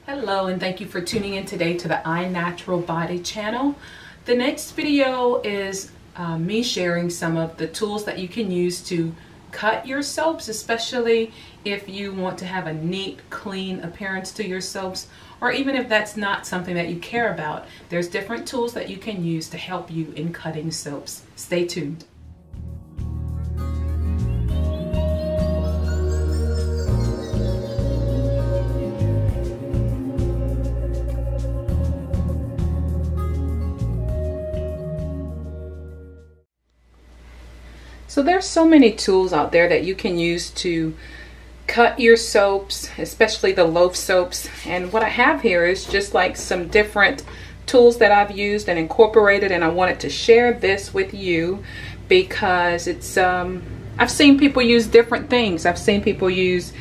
Hello, and thank you for tuning in today to the iNaturalBody channel. The next video is me sharing some of the tools that you can use to cut your soaps, especially if you want to have a neat, clean appearance to your soaps, or even if that's not something that you care about. There's different tools that you can use to help you in cutting soaps. Stay tuned. So there's so many tools out there that you can use to cut your soaps, especially the loaf soaps. And what I have here is just like some different tools that I've used and incorporated, and I wanted to share this with you because it's I've seen people use different things. I've seen people use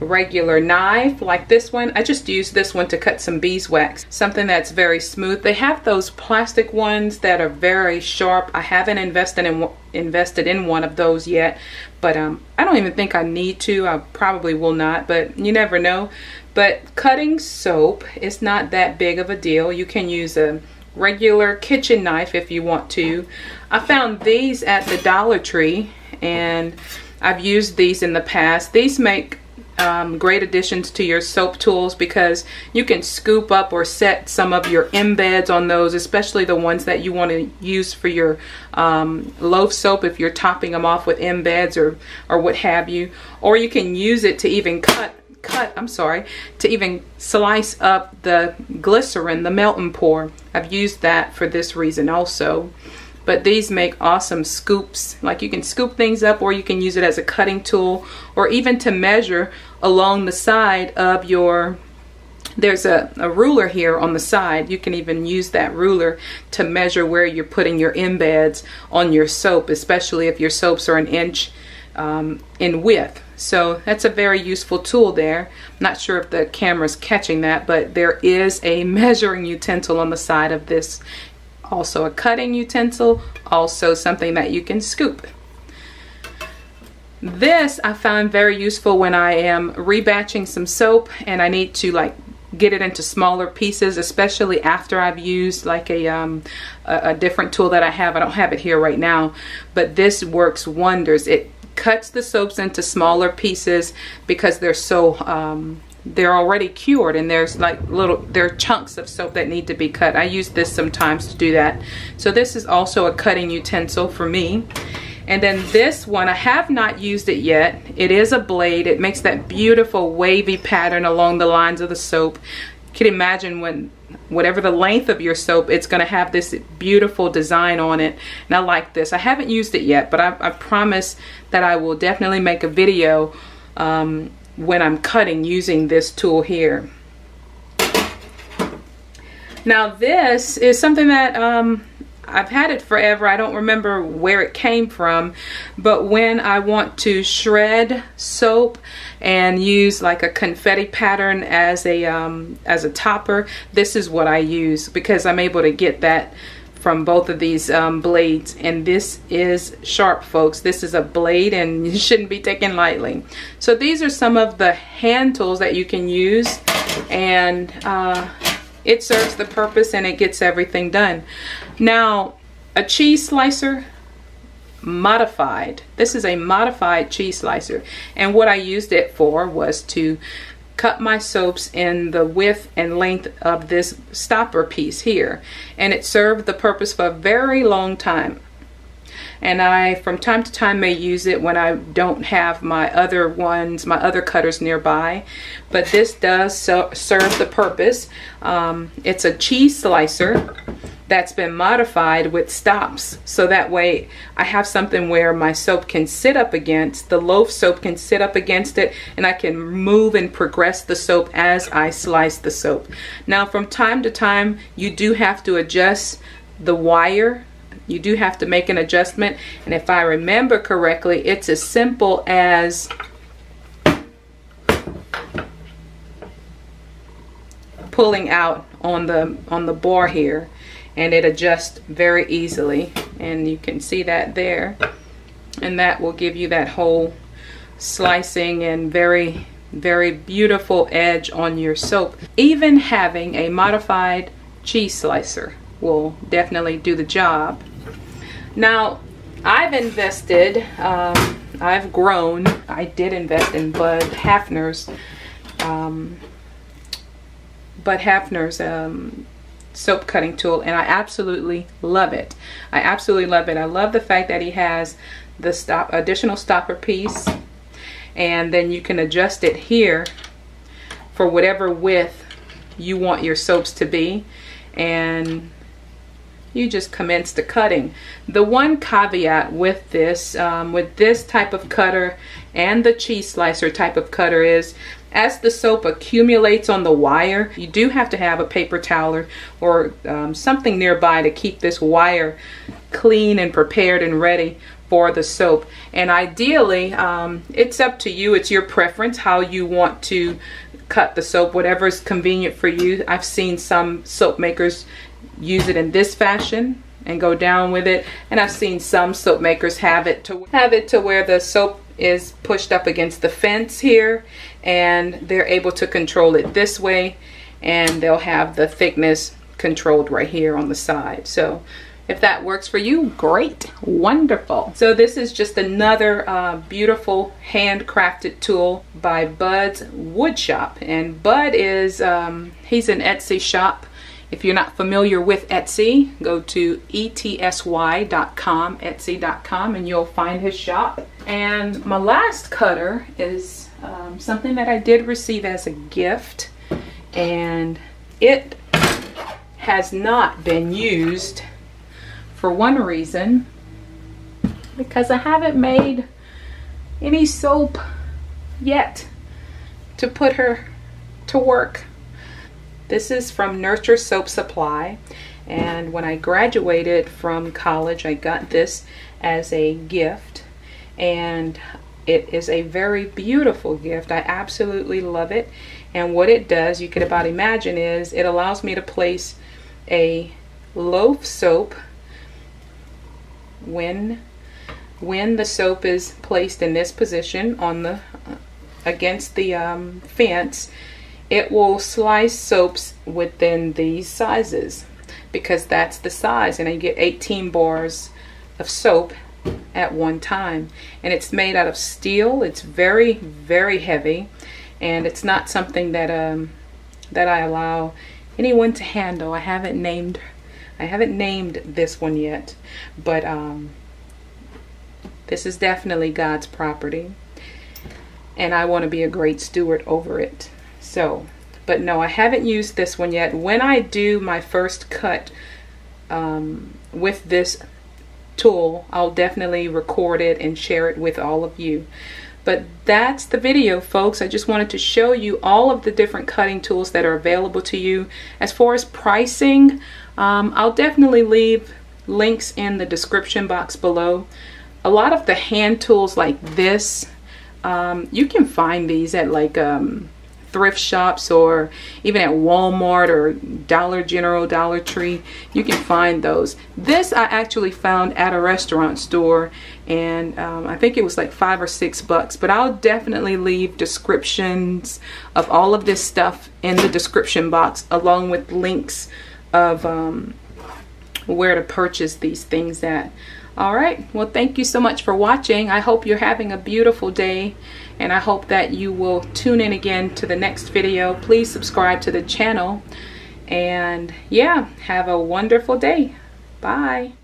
a regular knife like this one. I just used this one to cut some beeswax, something that's very smooth. They have those plastic ones that are very sharp. I haven't invested in one of those yet, but I don't even think I need to. I probably will not, but you never know. But cutting soap is not that big of a deal. You can use a regular kitchen knife if you want to. I found these at the Dollar Tree, and I've used these in the past. These make great additions to your soap tools because you can scoop up or set some of your embeds on those, especially the ones that you want to use for your loaf soap if you're topping them off with embeds or what have you. Or you can use it to even to even slice up the glycerin, the melt and pour. I've used that for this reason also. But these make awesome scoops. Like, you can scoop things up, or you can use it as a cutting tool, or even to measure along the side of your, there's a ruler here on the side. You can even use that ruler to measure where you're putting your embeds on your soap, especially if your soaps are an inch in width. So that's a very useful tool there. I'm not sure if the camera's catching that, but there is a measuring utensil on the side of this. Also a cutting utensil, also something that you can scoop. This I find very useful when I am rebatching some soap and I need to like get it into smaller pieces, especially after I've used like a different tool that I have. I don't have it here right now, but this works wonders. It cuts the soaps into smaller pieces because they're so they're already cured, and there's like there are chunks of soap that need to be cut. I use this sometimes to do that. So this is also a cutting utensil for me. And then this one, I have not used it yet. It is a blade. It makes that beautiful wavy pattern along the lines of the soap. You can imagine whatever the length of your soap, it's going to have this beautiful design on it. And I like this. I haven't used it yet, but I promise that I will definitely make a video when I'm cutting using this tool here. Now this is something that I've had it forever. I don't remember where it came from, but when I want to shred soap and use like a confetti pattern as a topper, this is what I use because I'm able to get that from both of these blades. And this is sharp, folks. This is a blade, and you shouldn't be taken lightly. So these are some of the hand tools that you can use, and it serves the purpose and it gets everything done. Now, a cheese slicer, modified. This is a modified cheese slicer, and what I used it for was to cut my soaps in the width and length of this stopper piece here, and it served the purpose for a very long time. And I from time to time may use it when I don't have my other cutters nearby, but this does serve the purpose. It's a cheese slicer that's been modified with stops, so that way I have something where my soap can sit up against, the loaf soap can sit up against it, and I can move and progress the soap as I slice the soap. Now from time to time you do have to adjust the wire. You do have to make an adjustment, and if I remember correctly, it's as simple as pulling out on the bar here, and it adjusts very easily, and you can see that there, and that will give you that whole slicing and very very beautiful edge on your soap. Even having a modified cheese slicer will definitely do the job. Now, I've invested, I've grown. I did invest in Bud Hafner's soap cutting tool, and I absolutely love it. I absolutely love it. I love the fact that he has the additional stopper piece, and then you can adjust it here for whatever width you want your soaps to be, and you just commence the cutting. The one caveat with this type of cutter and the cheese slicer type of cutter is, as the soap accumulates on the wire, you do have to have a paper towel or something nearby to keep this wire clean and prepared and ready for the soap. And ideally, it's up to you. It's your preference how you want to cut the soap, whatever is convenient for you. I've seen some soap makers use it in this fashion and go down with it, and I've seen some soap makers have it to where the soap is pushed up against the fence here, and they're able to control it this way, and they'll have the thickness controlled right here on the side. So if that works for you, great, wonderful. So this is just another beautiful handcrafted tool by Bud's Wood Shop, and Bud is he's an Etsy shop. If you're not familiar with Etsy, go to etsy.com, etsy.com, and you'll find his shop. And my last cutter is something that I did receive as a gift, and it has not been used for one reason, because I haven't made any soap yet to put her to work. This is from Nurture Soap Supply, and when I graduated from college, I got this as a gift, and it is a very beautiful gift. I absolutely love it. And what it does, you can about imagine, is it allows me to place a loaf soap when the soap is placed in this position on the against the fence. It will slice soaps within these sizes, because that's the size, and I get 18 bars of soap at one time. And it's made out of steel. It's very, very heavy, and it's not something that that I allow anyone to handle. I haven't named this one yet, but this is definitely God's property, and I want to be a great steward over it. So, but no, I haven't used this one yet. When I do my first cut with this tool, I'll definitely record it and share it with all of you. But that's the video, folks. I just wanted to show you all of the different cutting tools that are available to you. As far as pricing, I'll definitely leave links in the description box below. A lot of the hand tools like this, you can find these at like thrift shops, or even at Walmart or Dollar General, Dollar Tree. You can find those. This I actually found at a restaurant store, and I think it was like $5 or $6, but I'll definitely leave descriptions of all of this stuff in the description box, along with links of where to purchase these things at. Alright, well, thank you so much for watching. I hope you're having a beautiful day, and I hope that you will tune in again to the next video. Please subscribe to the channel, and yeah, have a wonderful day. Bye.